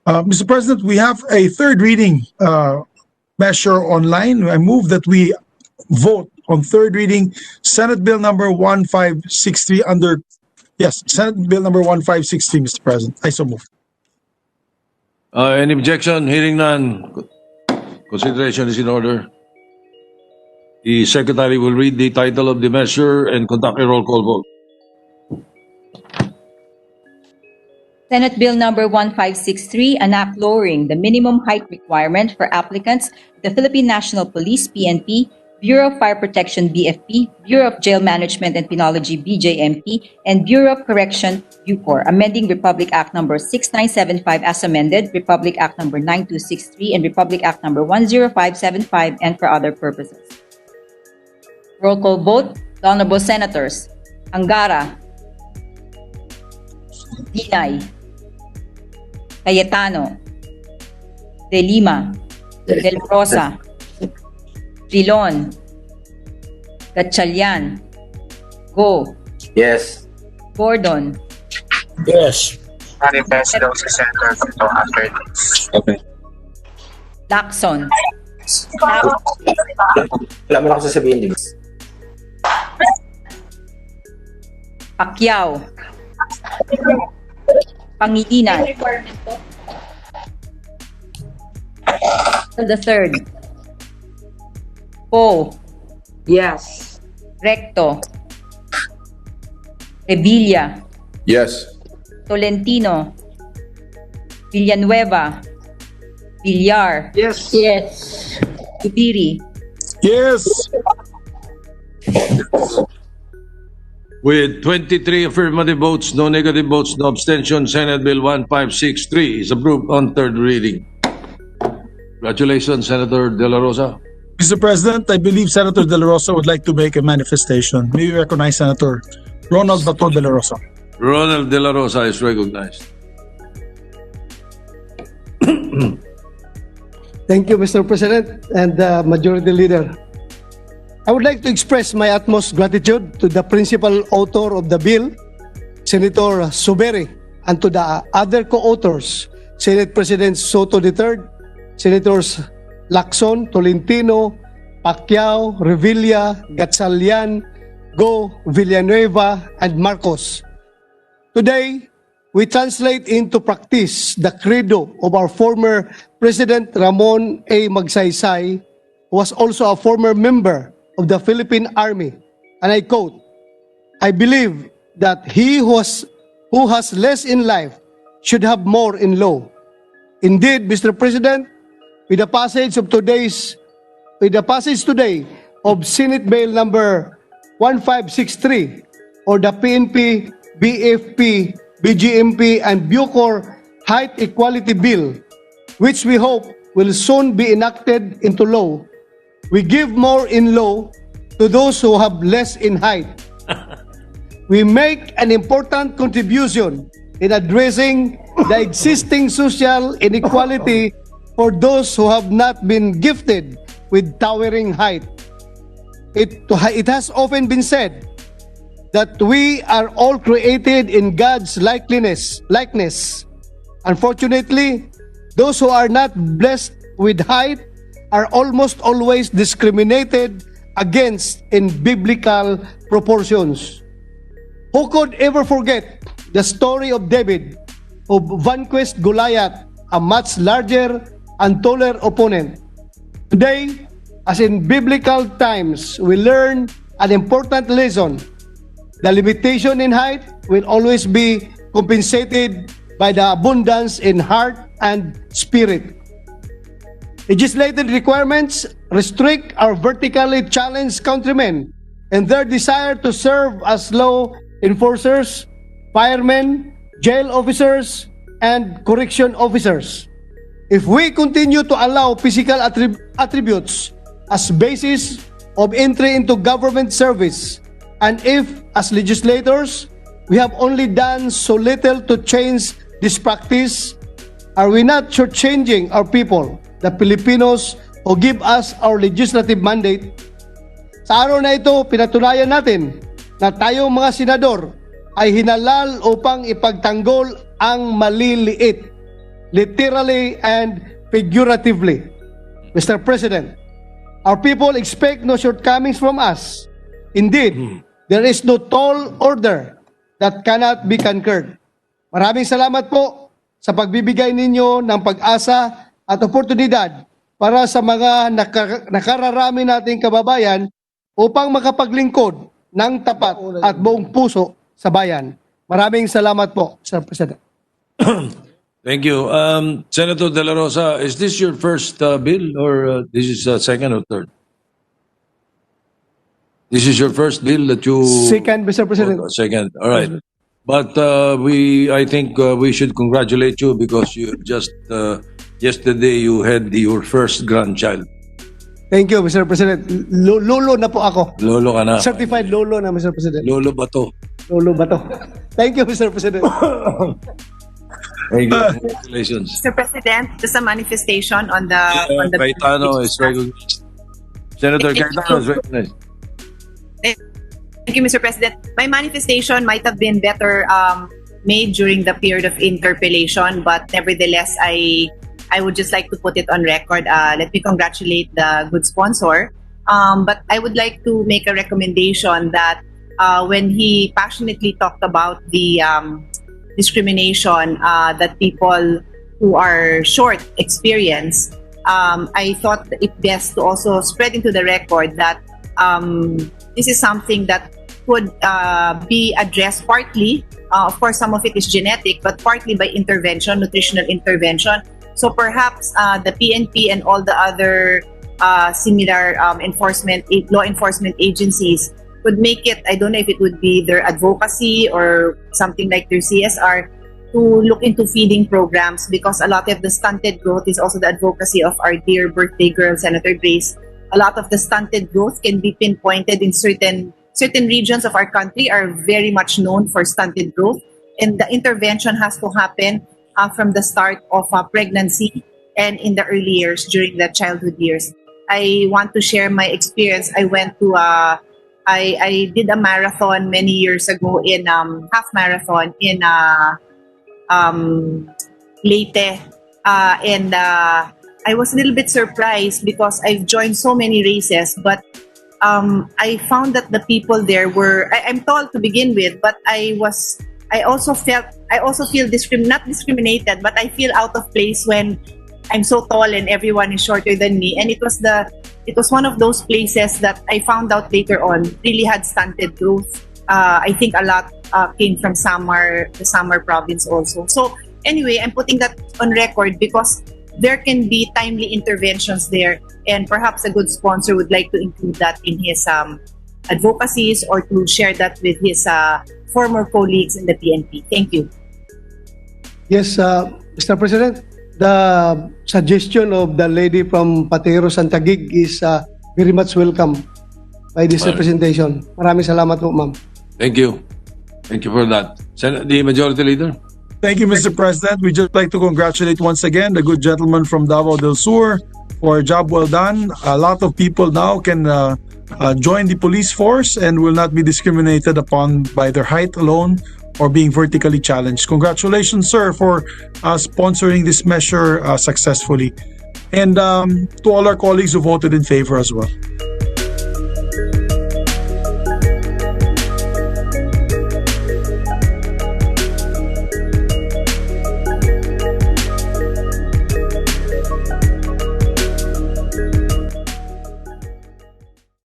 Mr. President, we have a third reading measure online. I move that we vote on third reading Senate Bill number 1563 Senate Bill number 1563, Mr. President. I so move. Any objection? Hearing none. Consideration is in order. The Secretary will read the title of the measure and conduct a roll call vote. Senate Bill number 1563, an act lowering the minimum height requirement for applicants, the Philippine National Police, PNP, Bureau of Fire Protection, BFP, Bureau of Jail Management and Penology, BJMP, and Bureau of Correction, BuCor, amending Republic Act number 6975 as amended, Republic Act number 9263, and Republic Act number 10575, and for other purposes. Roll call vote. The Honorable Senators Angara, Dinay, Cayetano, De Lima, De La Rosa, Trilon, Gatchalian, Go, Yes. Gordon, Yes. Manifest daw si Senator Bato after this. Okay. Lacson, Wala mo na ako sasabihin, di ba? Pacquiao, Pangilinan, the third, Poe, Yes. Recto, Revilla, Yes. Tolentino, Villanueva, Villar, Yes. Yes, Ubiri, Yes. With 23 affirmative votes, no negative votes, no abstention, Senate Bill 1563 is approved on third reading. Congratulations, Senator De La Rosa. Mr. President, I believe Senator De La Rosa would like to make a manifestation. May we recognize Senator Ronald Bato De La Rosa. Ronald De La Rosa is recognized. Thank you, Mr. President and Majority Leader. I would like to express my utmost gratitude to the principal author of the bill, Senator Suberi, and to the other co-authors, Senate President Soto III, Senators Lacson, Tolentino, Pacquiao, Revilla, Gatchalian, Go, Villanueva, and Marcos. Today, we translate into practice the credo of our former President Ramon A. Magsaysay, who was also a former member of the Philippine Army. And I quote, "I believe that he who has less in life should have more in law." Indeed, Mr. President, with the passage today of Senate Bill number 1563 or the PNP, BFP, BJMP, and BuCor Height Equality Bill, which we hope will soon be enacted into law, we give more in law to those who have less in height. We make an important contribution in addressing the existing social inequality for those who have not been gifted with towering height. It has often been said that we are all created in God's likeness. Unfortunately, those who are not blessed with height are almost always discriminated against in biblical proportions. Who could ever forget the story of David, who vanquished Goliath, a much larger and taller opponent? Today, as in biblical times, we learn an important lesson. The limitation in height will always be compensated by the abundance in heart and spirit. Legislated requirements restrict our vertically challenged countrymen in their desire to serve as law enforcers, firemen, jail officers, and correction officers. If we continue to allow physical attributes as basis of entry into government service, and if, as legislators, we have only done so little to change this practice, are we not shortchanging our people, the Filipinos, who give us our legislative mandate? Sa araw na ito, pinatunayan natin na tayong mga senador ay hinalal upang ipagtanggol ang maliliit. literally and figuratively. Mr. President, our people expect no shortcomings from us. Indeed, there is no tall order that cannot be conquered. Maraming salamat po sa pagbibigay ninyo ng pag-asa at oportunidad para sa mga nakararami nating kababayan upang makapaglingkod ng tapat at buong puso sa bayan. Maraming salamat po, Sir President. Thank you. Senator De La Rosa, is this your first bill or this is second or third? This is your first bill that you... Second, Mr. President. Second, all right. But I think we should congratulate you because you just yesterday you had your first grandchild. Thank you, Mr. President. Lolo na po ako. Lolo ka na. Certified lolo na, Mr. President. Lolo Bato. Lolo Bato. Thank you, Mr. President. Thank you. Congratulations. Mr. President, just a manifestation on the Cayetano is recognized. Senator Cayetano is recognized. Thank you, Mr. President. My manifestation might have been better made during the period of interpellation, but nevertheless, I would just like to put it on record. Let me congratulate the good sponsor. But I would like to make a recommendation that when he passionately talked about the discrimination that people who are short experience, I thought it best to also spread into the record that this is something that could be addressed partly. Of course, some of it is genetic, but partly by intervention, nutritional intervention. So perhaps the PNP and all the other similar law enforcement agencies could make it, I don't know if it would be their advocacy or something like their CSR, to look into feeding programs, because a lot of the stunted growth is also the advocacy of our dear birthday girl, Senator Grace. A lot of the stunted growth can be pinpointed in certain regions of our country are very much known for stunted growth, and the intervention has to happen from the start of pregnancy and in the early years, during the childhood years. I want to share my experience. I went to I did a marathon many years ago in half marathon in Leyte, and I was a little bit surprised because I've joined so many races, but I found that the people there were, I'm tall to begin with, but I also feel not discriminated, but I feel out of place when I'm so tall and everyone is shorter than me. And it was one of those places that I found out later on really had stunted growth. I think a lot came from the Samar province also. So anyway, I'm putting that on record because there can be timely interventions there, and perhaps a good sponsor would like to include that in his advocacies or to share that with his former colleagues in the PNP. Thank you. Yes, Mr. President, the suggestion of the lady from Patero Santagig is very much welcome by this representation. Maraming salamat po, ma'am. Thank you. Thank you for that. The Majority Leader. Thank you, Mr. President. We just like to congratulate once again the good gentleman from Davao del Sur for a job well done. A lot of people now can join the police force and will not be discriminated upon by their height alone or being vertically challenged. Congratulations, sir, for sponsoring this measure successfully. And to all our colleagues who voted in favor as well.